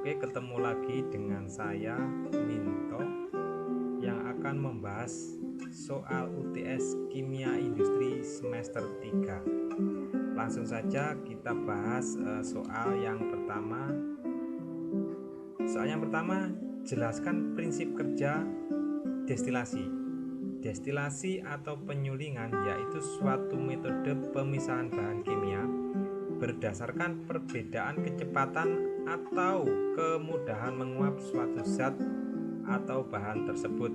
Oke, ketemu lagi dengan saya Minto yang akan membahas soal UTS Kimia Industri semester 3. Langsung saja kita bahas soal yang pertama. Soal yang pertama, jelaskan prinsip kerja destilasi. Destilasi atau penyulingan yaitu suatu metode pemisahan bahan kimia berdasarkan perbedaan kecepatan atau kemudahan menguap suatu zat atau bahan tersebut.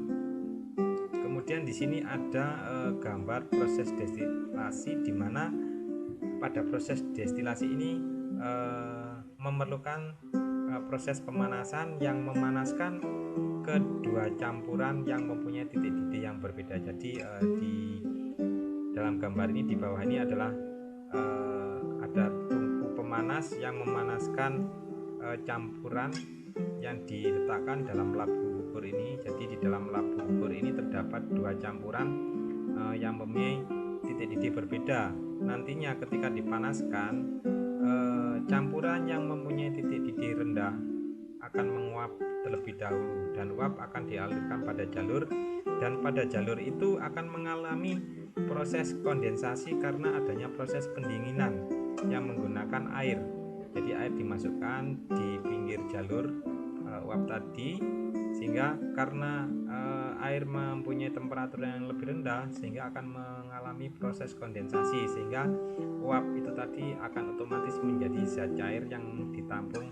Kemudian di sini ada gambar proses destilasi, di mana pada proses destilasi ini memerlukan proses pemanasan yang memanaskan kedua campuran yang mempunyai titik-titik yang berbeda. Jadi di dalam gambar ini, di bawah ini adalah ada tungku pemanas yang memanaskan campuran yang diletakkan dalam labu ukur ini. Jadi di dalam labu ukur ini terdapat dua campuran yang mempunyai titik-titik berbeda. Nantinya ketika dipanaskan, campuran yang mempunyai titik-titik rendah akan menguap terlebih dahulu, dan uap akan dialirkan pada jalur, dan pada jalur itu akan mengalami proses kondensasi karena adanya proses pendinginan yang menggunakan air. Jadi air dimasukkan di pinggir jalur uap tadi, sehingga karena air mempunyai temperatur yang lebih rendah sehingga akan mengalami proses kondensasi, sehingga uap itu tadi akan otomatis menjadi zat cair yang ditampung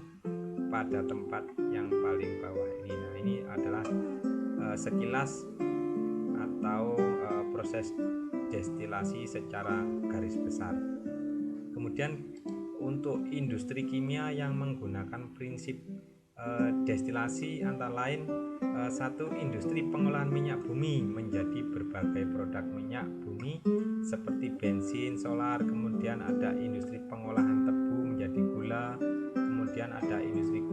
pada tempat yang paling bawah ini. Nah, ini adalah sekilas atau proses destilasi secara garis besar. Kemudian untuk industri kimia yang menggunakan prinsip destilasi antara lain satu, industri pengolahan minyak bumi menjadi berbagai produk minyak bumi seperti bensin, solar. Kemudian ada industri pengolahan tebu menjadi gula. Kemudian ada industri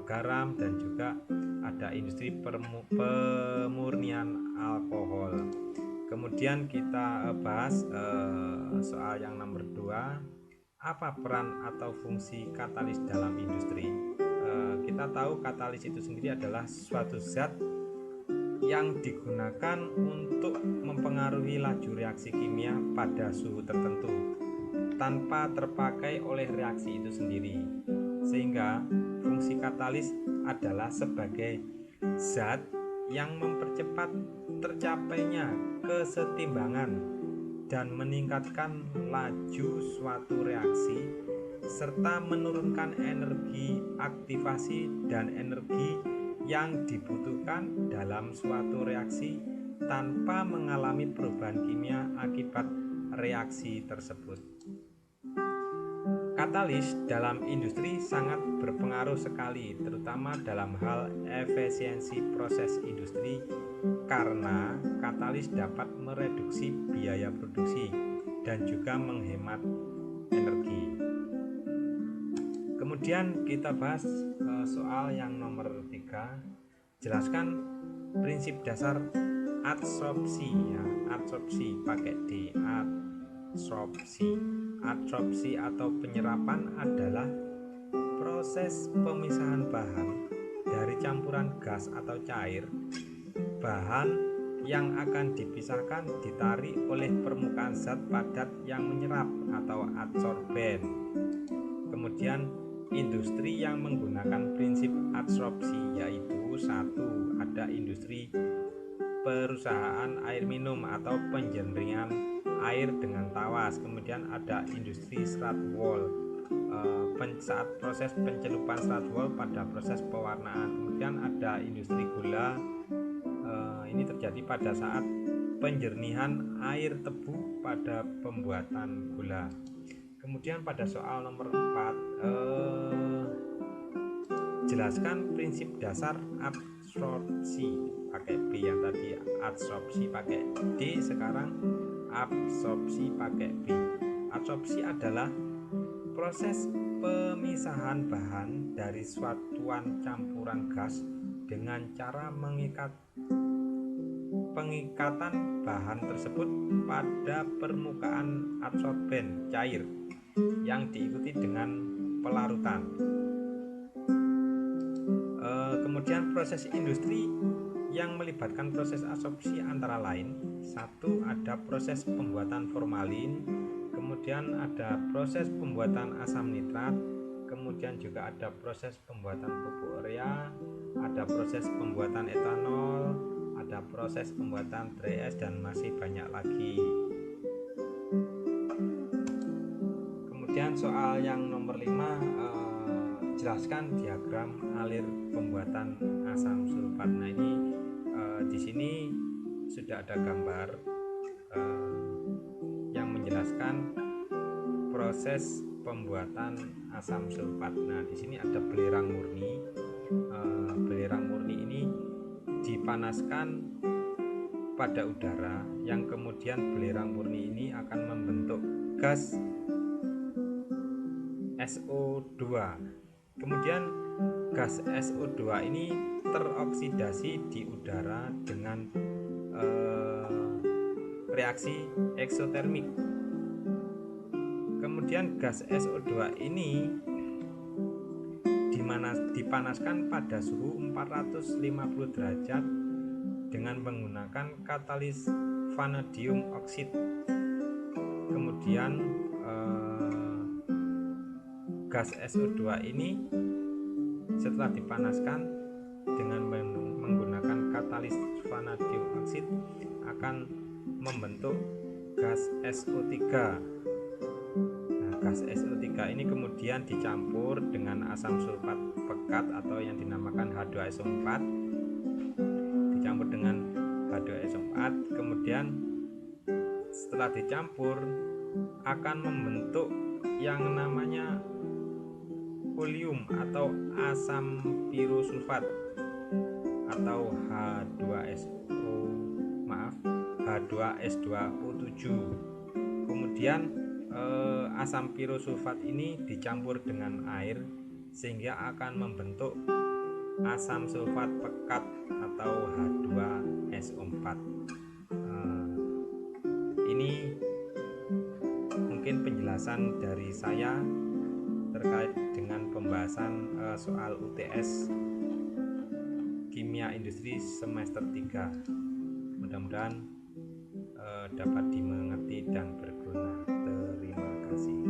garam, dan juga ada industri pemurnian alkohol. Kemudian kita bahas soal yang nomor 2, apa peran atau fungsi katalis dalam industri. Kita tahu katalis itu sendiri adalah suatu zat yang digunakan untuk mempengaruhi laju reaksi kimia pada suhu tertentu tanpa terpakai oleh reaksi itu sendiri, sehingga fungsi katalis adalah sebagai zat yang mempercepat tercapainya kesetimbangan dan meningkatkan laju suatu reaksi, serta menurunkan energi aktivasi dan energi yang dibutuhkan dalam suatu reaksi tanpa mengalami perubahan kimia akibat reaksi tersebut. Katalis dalam industri sangat berpengaruh sekali, terutama dalam hal efisiensi proses industri, karena katalis dapat mereduksi biaya produksi dan juga menghemat energi. Kemudian kita bahas soal yang nomor 3, jelaskan prinsip dasar adsorpsi. Adsorpsi pakai D, adsorpsi atau penyerapan adalah proses pemisahan bahan dari campuran gas atau cair. Bahan yang akan dipisahkan ditarik oleh permukaan zat padat yang menyerap atau adsorben. Kemudian industri yang menggunakan prinsip adsorpsi yaitu satu, ada industri perusahaan air minum atau penjernihan air dengan tawas. Kemudian ada industri serat wol saat proses pencelupan serat wol pada proses pewarnaan. Kemudian ada industri gula, ini terjadi pada saat penjernihan air tebu pada pembuatan gula. Kemudian pada soal nomor 4, jelaskan prinsip dasar absorpsi pakai B, yang tadi adsorpsi pakai D, sekarang absorpsi pakai B. Adsorpsi adalah proses pemisahan bahan dari satuan campuran gas dengan cara pengikatan bahan tersebut pada permukaan adsorben cair yang diikuti dengan pelarutan. proses industri yang melibatkan proses absorpsi antara lain, satu ada proses pembuatan formalin, kemudian ada proses pembuatan asam nitrat, kemudian juga ada proses pembuatan pupuk urea, ada proses pembuatan etanol, ada proses pembuatan dry ash, dan masih banyak lagi. Kemudian soal yang nomor 5, jelaskan diagram alir pembuatan asam sulfat. Nah, ini di sini sudah ada gambar yang menjelaskan proses pembuatan asam sulfat. Nah, di sini ada belerang murni. Belerang murni ini dipanaskan pada udara, yang kemudian belerang murni ini akan membentuk gas SO2. Kemudian gas SO2 ini teroksidasi di udara dengan reaksi eksotermik. Kemudian gas SO2 ini dipanaskan pada suhu 450 derajat dengan menggunakan katalis vanadium oksid. Kemudian gas SO2 ini setelah dipanaskan dengan menggunakan katalis vanadium oksid akan membentuk gas SO3. Nah, gas SO3 ini kemudian dicampur dengan asam sulfat pekat atau yang dinamakan H2SO4. Dicampur dengan H2SO4, kemudian setelah dicampur akan membentuk yang namanya oleum atau asam pirosulfat atau H2SO7. Kemudian asam pirosulfat ini dicampur dengan air sehingga akan membentuk asam sulfat pekat atau H2SO4. Ini mungkin penjelasan dari saya terkait dengan pembahasan soal UTS Kimia Industri semester 3. Mudah-mudahan dapat dimengerti dan berguna. Terima kasih.